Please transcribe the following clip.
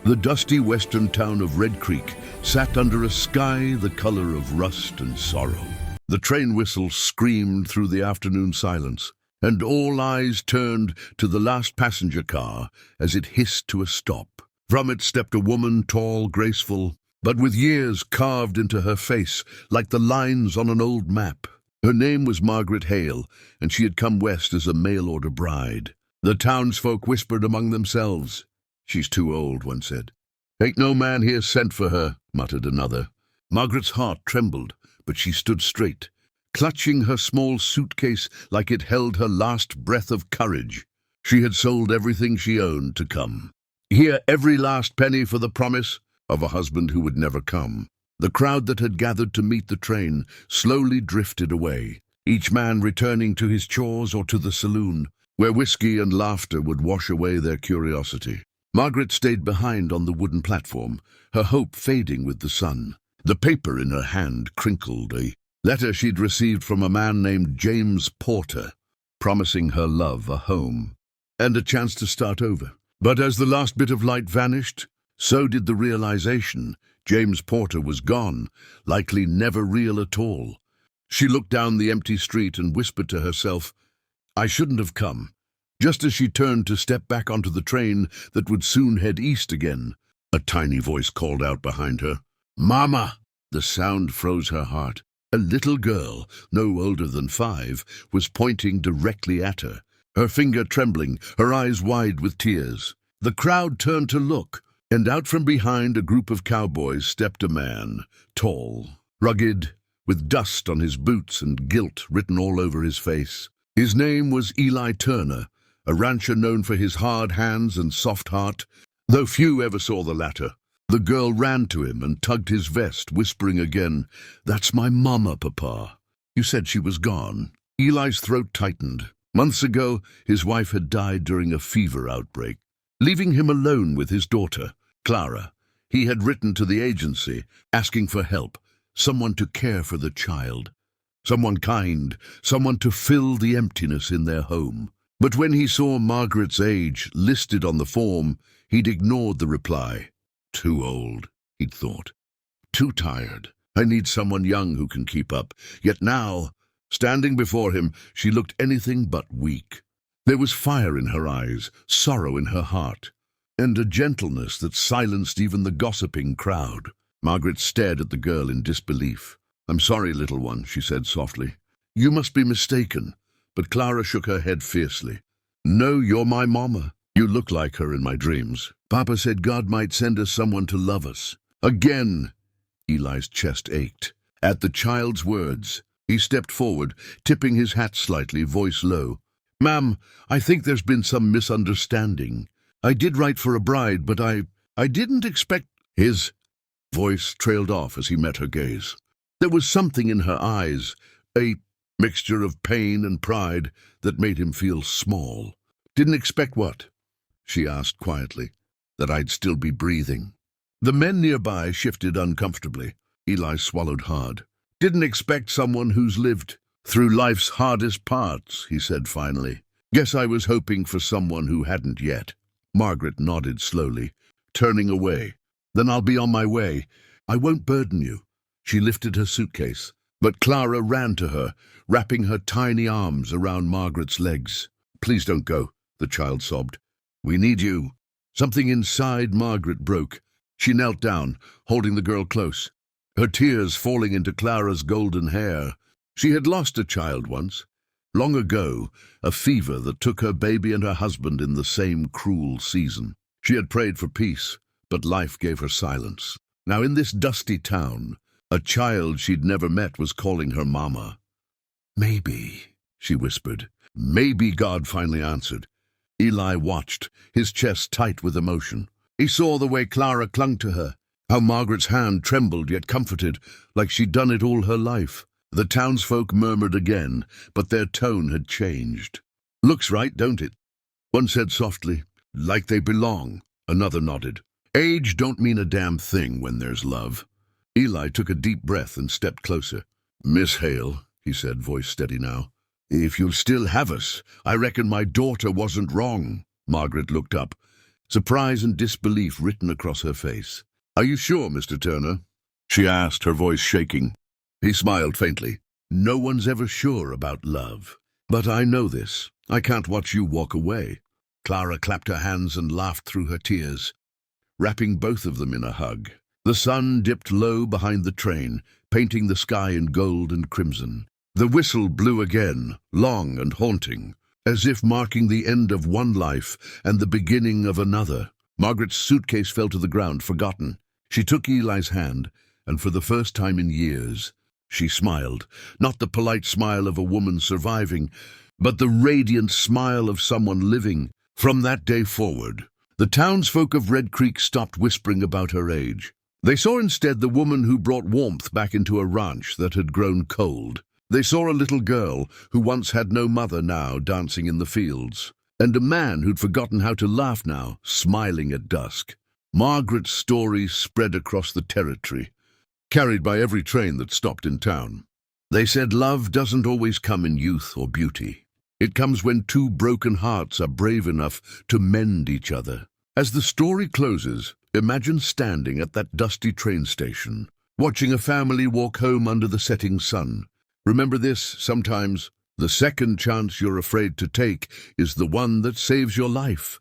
The dusty western town of Red Creek sat under a sky the color of rust and sorrow. The train whistle screamed through the afternoon silence, and all eyes turned to the last passenger car as it hissed to a stop. From it stepped a woman, tall, graceful, but with years carved into her face like the lines on an old map. Her name was Margaret Hale, and she had come west as a mail-order bride. The townsfolk whispered among themselves. "She's too old," one said. "Ain't no man here sent for her," muttered another. Margaret's heart trembled, but she stood straight, clutching her small suitcase like it held her last breath of courage. She had sold everything she owned to come. Here, every last penny for the promise of a husband who would never come. The crowd that had gathered to meet the train slowly drifted away, each man returning to his chores or to the saloon, where whiskey and laughter would wash away their curiosity. Margaret stayed behind on the wooden platform, her hope fading with the sun. The paper in her hand crinkled, a letter she'd received from a man named James Porter, promising her love a home and a chance to start over. But as the last bit of light vanished, so did the realization. James Porter was gone, likely never real at all. She looked down the empty street and whispered to herself, "I shouldn't have come." Just as she turned to step back onto the train that would soon head east again, a tiny voice called out behind her, "Mama!" The sound froze her heart. A little girl, no older than 5, was pointing directly at her, her finger trembling, her eyes wide with tears. The crowd turned to look, and out from behind a group of cowboys stepped a man, tall, rugged, with dust on his boots and guilt written all over his face. His name was Eli Turner, a rancher known for his hard hands and soft heart, though few ever saw the latter. The girl ran to him and tugged his vest, whispering again, "That's my mama, Papa. You said she was gone." Eli's throat tightened. Months ago, his wife had died during a fever outbreak, leaving him alone with his daughter, Clara. He had written to the agency, asking for help, someone to care for the child, someone kind, someone to fill the emptiness in their home. But when he saw Margaret's age listed on the form, he'd ignored the reply. Too old, he'd thought. Too tired. I need someone young who can keep up. Yet now, standing before him, she looked anything but weak. There was fire in her eyes, sorrow in her heart, and a gentleness that silenced even the gossiping crowd. Margaret stared at the girl in disbelief. "I'm sorry, little one," she said softly. "You must be mistaken." But Clara shook her head fiercely. "No, you're my mama. You look like her in my dreams. Papa said God might send us someone to love us." Again! Eli's chest ached. At the child's words, he stepped forward, tipping his hat slightly, voice low. "Ma'am, I think there's been some misunderstanding. I did write for a bride, but I didn't expect—" His voice trailed off as he met her gaze. There was something in her eyes, a mixture of pain and pride, that made him feel small. "Didn't expect what?" she asked quietly. "That I'd still be breathing." The men nearby shifted uncomfortably. Eli swallowed hard. "Didn't expect someone who's lived through life's hardest parts," he said finally. "Guess I was hoping for someone who hadn't yet." Margaret nodded slowly, turning away. "Then I'll be on my way. I won't burden you." She lifted her suitcase, but Clara ran to her, wrapping her tiny arms around Margaret's legs. "Please don't go," the child sobbed. "We need you." Something inside Margaret broke. She knelt down, holding the girl close, her tears falling into Clara's golden hair. She had lost a child once, long ago, a fever that took her baby and her husband in the same cruel season. She had prayed for peace, but life gave her silence. Now in this dusty town, a child she'd never met was calling her mama. "Maybe," she whispered. "Maybe," God finally answered. Eli watched, his chest tight with emotion. He saw the way Clara clung to her, how Margaret's hand trembled yet comforted, like she'd done it all her life. The townsfolk murmured again, but their tone had changed. "Looks right, don't it?" One said softly, "Like they belong." Another nodded. "Age don't mean a damn thing when there's love." Eli took a deep breath and stepped closer. "Miss Hale," he said, voice steady now, "if you'll still have us, I reckon my daughter wasn't wrong." Margaret looked up. surprise and disbelief written across her face. "Are you sure, Mr. Turner?" she asked, her voice shaking. He smiled faintly. "No one's ever sure about love. But I know this. I can't watch you walk away." Clara clapped her hands and laughed through her tears, wrapping both of them in a hug. The sun dipped low behind the train, painting the sky in gold and crimson. The whistle blew again, long and haunting, as if marking the end of one life and the beginning of another. Margaret's suitcase fell to the ground, forgotten. She took Eli's hand, and for the first time in years, she smiled. Not the polite smile of a woman surviving, but the radiant smile of someone living. From that day forward, the townsfolk of Red Creek stopped whispering about her age. They saw instead the woman who brought warmth back into a ranch that had grown cold. They saw a little girl who once had no mother now dancing in the fields, and a man who'd forgotten how to laugh now, smiling at dusk. Margaret's story spread across the territory, carried by every train that stopped in town. They said love doesn't always come in youth or beauty. It comes when two broken hearts are brave enough to mend each other. As the story closes, imagine standing at that dusty train station, watching a family walk home under the setting sun. Remember this, sometimes the second chance you're afraid to take is the one that saves your life.